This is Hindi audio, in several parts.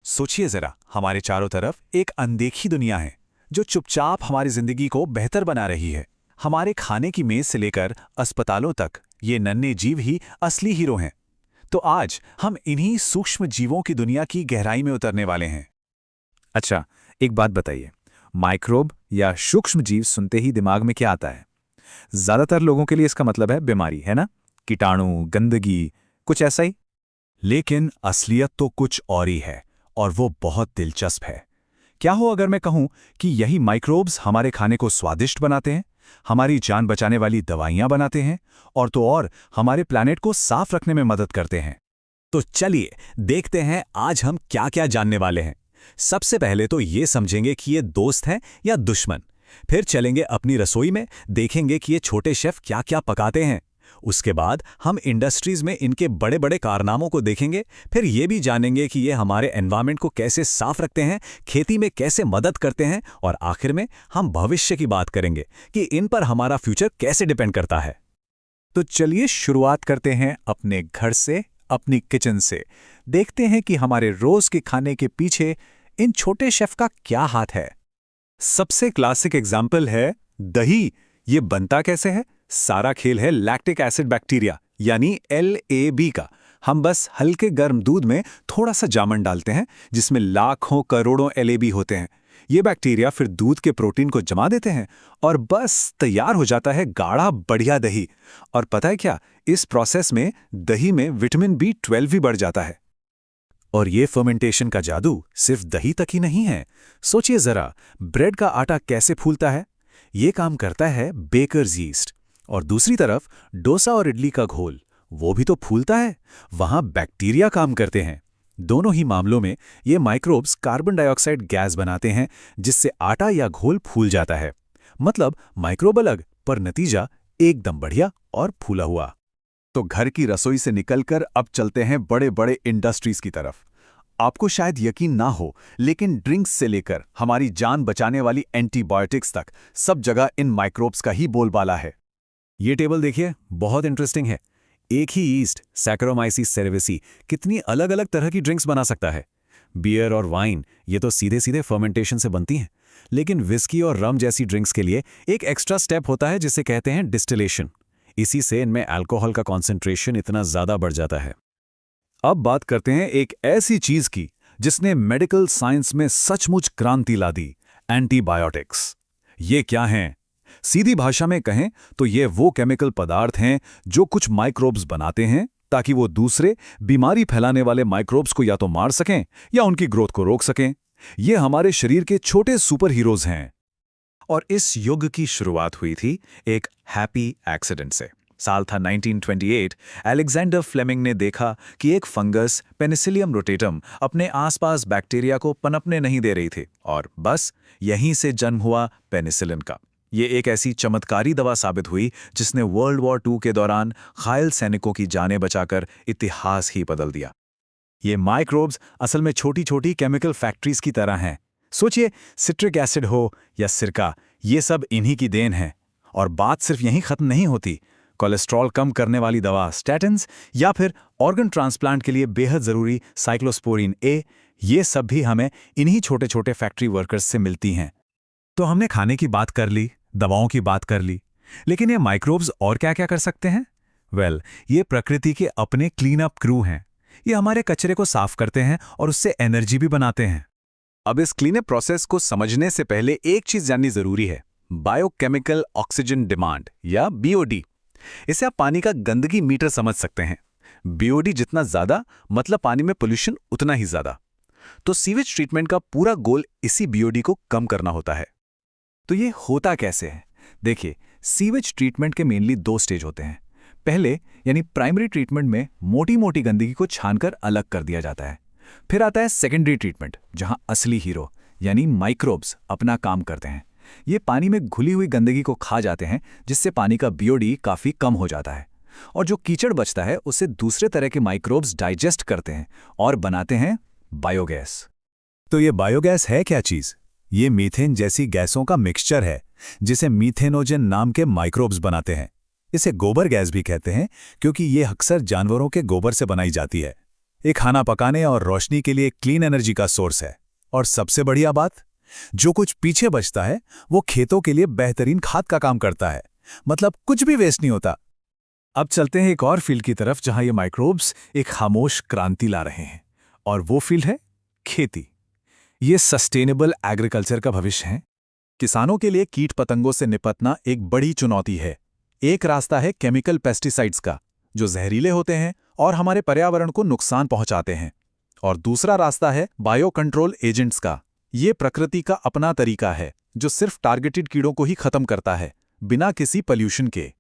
सोचिए जरा, हमारे चारों तरफ एक अनदेखी दुनिया है जो चुपचाप हमारी जिंदगी को बेहतर बना रही है। हमारे खाने की मेज से लेकर अस्पतालों तक ये नन्हे जीव ही असली हीरो हैं। तो आज हम इन्हीं सूक्ष्म जीवों की दुनिया की गहराई में उतरने वाले हैं। अच्छा, एक बात बताइए, माइक्रोब या सूक्ष्म जीव सुनते ही दिमाग में क्या आता है? ज्यादातर लोगों के लिए इसका मतलब है बीमारी, है ना? कीटाणु, गंदगी, कुछ ऐसा ही। लेकिन असलियत तो कुछ और ही है, और वो बहुत दिलचस्प है। क्या हो अगर मैं कहूं कि यही माइक्रोब्स हमारे खाने को स्वादिष्ट बनाते हैं, हमारी जान बचाने वाली दवाइयां बनाते हैं, और तो और हमारे प्लैनेट को साफ रखने में मदद करते हैं। तो चलिए देखते हैं आज हम क्या क्या जानने वाले हैं। सबसे पहले तो ये समझेंगे कि ये दोस्त हैं या दुश्मन। फिर चलेंगे अपनी रसोई में, देखेंगे कि ये छोटे शेफ क्या क्या पकाते हैं। उसके बाद हम इंडस्ट्रीज में इनके बड़े बड़े कारनामों को देखेंगे। फिर ये भी जानेंगे कि ये हमारे एनवायरनमेंट को कैसे साफ रखते हैं, खेती में कैसे मदद करते हैं, और आखिर में हम भविष्य की बात करेंगे कि इन पर हमारा फ्यूचर कैसे डिपेंड करता है। तो चलिए शुरुआत करते हैं अपने घर से, अपनी किचन से। देखते हैं कि हमारे रोज के खाने के पीछे इन छोटे शेफ का क्या हाथ है। सबसे क्लासिक एग्जाम्पल है दही। ये बनता कैसे है? सारा खेल है लैक्टिक एसिड बैक्टीरिया यानी LAB का। हम बस हल्के गर्म दूध में थोड़ा सा जामन डालते हैं जिसमें लाखों करोड़ों LAB होते हैं। ये बैक्टीरिया फिर दूध के प्रोटीन को जमा देते हैं और बस तैयार हो जाता है गाढ़ा बढ़िया दही। और पता है क्या, इस प्रोसेस में दही में विटामिन B12 भी बढ़ जाता है। और ये फर्मेंटेशन का जादू सिर्फ दही तक ही नहीं है। सोचिए जरा, ब्रेड का आटा कैसे फूलता है? ये काम करता है बेकर्स यीस्ट। और दूसरी तरफ डोसा और इडली का घोल, वो भी तो फूलता है। वहां बैक्टीरिया काम करते हैं। दोनों ही मामलों में ये माइक्रोब्स कार्बन डाइऑक्साइड गैस बनाते हैं जिससे आटा या घोल फूल जाता है। मतलब माइक्रोब अलग, पर नतीजा एकदम बढ़िया और फूला हुआ। तो घर की रसोई से निकलकर अब चलते हैं बड़े बड़े इंडस्ट्रीज की तरफ। आपको शायद यकीन ना हो, लेकिन ड्रिंक्स से लेकर हमारी जान बचाने वाली एंटीबायोटिक्स तक सब जगह इन माइक्रोब्स का ही बोलबाला है। ये टेबल देखिए, बहुत इंटरेस्टिंग है। एक ही ईस्ट सैकरोमाइसिस सेरेविसी कितनी अलग अलग तरह की ड्रिंक्स बना सकता है। बियर और वाइन ये तो सीधे सीधे फर्मेंटेशन से बनती हैं, लेकिन विस्की और रम जैसी ड्रिंक्स के लिए एक एक्स्ट्रा स्टेप होता है जिसे कहते हैं डिस्टिलेशन। इसी से इनमें अल्कोहल का कॉन्सेंट्रेशन इतना ज्यादा बढ़ जाता है। अब बात करते हैं एक ऐसी चीज की जिसने मेडिकल साइंस में सचमुच क्रांति ला दी, एंटीबायोटिक्स। ये क्या हैं? सीधी भाषा में कहें तो ये वो केमिकल पदार्थ हैं जो कुछ माइक्रोब्स बनाते हैं ताकि वो दूसरे बीमारी फैलाने वाले माइक्रोब्स को या तो मार सकें या उनकी ग्रोथ को रोक सकें। ये हमारे शरीर के छोटे सुपर हीरोज हैं। और इस युग की शुरुआत हुई थी एक हैप्पी एक्सीडेंट से। साल था 1928। अलेक्जेंडर फ्लेमिंग ने देखा कि एक फंगस पेनिसिलियम रोटेटम अपने आसपास बैक्टीरिया को पनपने नहीं दे रही थी, और बस यहीं से जन्म हुआ पेनिसिलिन का। ये एक ऐसी चमत्कारी दवा साबित हुई जिसने वर्ल्ड वॉर II के दौरान घायल सैनिकों की जानें बचाकर इतिहास ही बदल दिया। ये माइक्रोब्स असल में छोटी छोटी केमिकल फैक्ट्रीज की तरह हैं। सोचिए, सिट्रिक एसिड हो या सिरका, ये सब इन्हीं की देन है। और बात सिर्फ यहीं खत्म नहीं होती। कोलेस्ट्रॉल कम करने वाली दवा स्टैटिन्स, या फिर ऑर्गन ट्रांसप्लांट के लिए बेहद जरूरी साइक्लोस्पोरिन A, ये सब भी हमें इन्हीं छोटे छोटे फैक्ट्री वर्कर्स से मिलती हैं। तो हमने खाने की बात कर ली, दवाओं की बात कर ली, लेकिन ये माइक्रोब्स और क्या क्या कर सकते हैं? ये प्रकृति के अपने क्लीन अप क्रू हैं। ये हमारे कचरे को साफ करते हैं और उससे एनर्जी भी बनाते हैं। अब इस क्लीनअप प्रोसेस को समझने से पहले एक चीज जाननी जरूरी है, बायोकेमिकल ऑक्सीजन डिमांड या BOD। इसे आप पानी का गंदगी मीटर समझ सकते हैं। BOD जितना ज्यादा मतलब पानी में पोल्यूशन उतना ही ज्यादा। तो सीवेज ट्रीटमेंट का पूरा गोल इसी BOD को कम करना होता है। तो ये होता कैसे है? देखिए, सीवेज ट्रीटमेंट के मेनली 2 स्टेज होते हैं। पहले यानी प्राइमरी ट्रीटमेंट में मोटी मोटी गंदगी को छानकर अलग कर दिया जाता है। फिर आता है सेकेंडरी ट्रीटमेंट, जहां असली हीरो यानी माइक्रोब्स अपना काम करते हैं। ये पानी में घुली हुई गंदगी को खा जाते हैं, जिससे पानी का BOD काफी कम हो जाता है। और जो कीचड़ बचता है उसे दूसरे तरह के माइक्रोब्स डाइजेस्ट करते हैं और बनाते हैं बायोगैस। तो ये बायोगैस है क्या चीज? ये मीथेन जैसी गैसों का मिक्सचर है जिसे मीथेनोजन नाम के माइक्रोब्स बनाते हैं। इसे गोबर गैस भी कहते हैं क्योंकि ये अक्सर जानवरों के गोबर से बनाई जाती है। ये खाना पकाने और रोशनी के लिए क्लीन एनर्जी का सोर्स है। और सबसे बढ़िया बात, जो कुछ पीछे बचता है वो खेतों के लिए बेहतरीन खाद का काम करता है। मतलब कुछ भी वेस्ट नहीं होता। अब चलते हैं एक और फील्ड की तरफ जहां ये माइक्रोब्स एक खामोश क्रांति ला रहे हैं, और वो फील्ड है खेती। ये सस्टेनेबल एग्रीकल्चर का भविष्य है। किसानों के लिए कीट पतंगों से निपटना एक बड़ी चुनौती है। एक रास्ता है केमिकल पेस्टिसाइड्स का, जो जहरीले होते हैं और हमारे पर्यावरण को नुकसान पहुंचाते हैं। और दूसरा रास्ता है बायो कंट्रोल एजेंट्स का। ये प्रकृति का अपना तरीका है जो सिर्फ टारगेटेड कीड़ों को ही खत्म करता है, बिना किसी पॉल्यूशन के।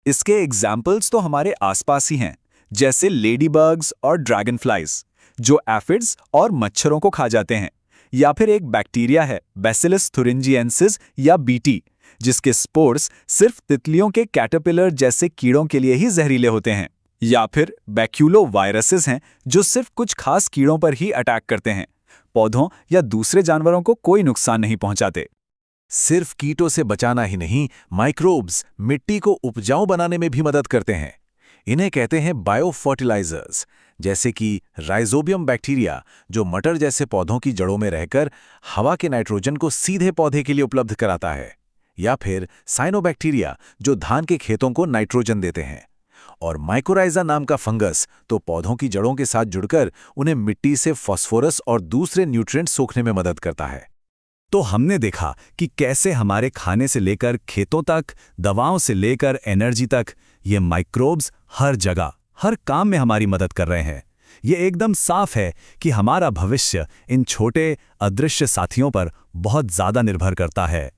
इसके एग्जाम्पल्स तो हमारे आसपास ही हैं, जैसे लेडीबग्स और ड्रैगनफ्लाइज जो एफिड्स और मच्छरों को खा जाते हैं, या फिर एक बैक्टीरिया है बैसिलस thuringiensis या बीटी, जिसके स्पोर्स सिर्फ तितलियों के कैटरपिलर जैसे कीड़ों के लिए ही जहरीले होते हैं, या फिर बैक्यूलो वायरसेस हैं जो सिर्फ कुछ खास कीड़ों पर ही अटैक करते हैं, पौधों या दूसरे जानवरों को कोई नुकसान नहीं पहुंचाते। सिर्फ कीटों से बचाना ही नहीं, माइक्रोब्स मिट्टी को उपजाऊ बनाने में भी मदद करते हैं। इन्हें कहते हैं बायो फर्टिलाइजर्स, जैसे कि राइजोबियम बैक्टीरिया, जो मटर जैसे पौधों की जड़ों में रहकर हवा के नाइट्रोजन को सीधे पौधे के लिए उपलब्ध कराता है, या फिर साइनोबैक्टीरिया, जो धान के खेतों को नाइट्रोजन देते हैं। और माइकोराइजा नाम का फंगस तो पौधों की जड़ों के साथ जुड़कर उन्हें मिट्टी से फास्फोरस और दूसरे न्यूट्रिएंट्स सोखने में मदद करता है। तो हमने देखा कि कैसे हमारे खाने से लेकर खेतों तक, दवाओं से लेकर एनर्जी तक, ये माइक्रोब्स हर जगह, हर काम में हमारी मदद कर रहे हैं। ये एकदम साफ है कि हमारा भविष्य इन छोटे अदृश्य साथियों पर बहुत ज़्यादा निर्भर करता है।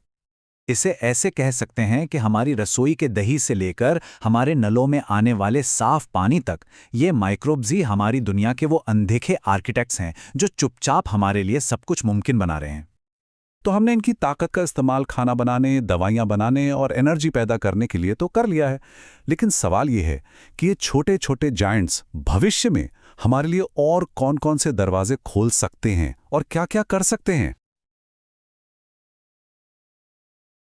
इसे ऐसे कह सकते हैं कि हमारी रसोई के दही से लेकर हमारे नलों में आने वाले साफ पानी तक, ये माइक्रोब्स ही हमारी दुनिया के वो अनदेखे आर्किटेक्ट्स हैं जो चुपचाप हमारे लिए सब कुछ मुमकिन बना रहे हैं। तो हमने इनकी ताकत का इस्तेमाल खाना बनाने, दवाइयाँ बनाने और एनर्जी पैदा करने के लिए तो कर लिया है, लेकिन सवाल ये है कि ये छोटे छोटे जायंट्स भविष्य में हमारे लिए और कौन-कौन से दरवाजे खोल सकते हैं और क्या-क्या कर सकते हैं।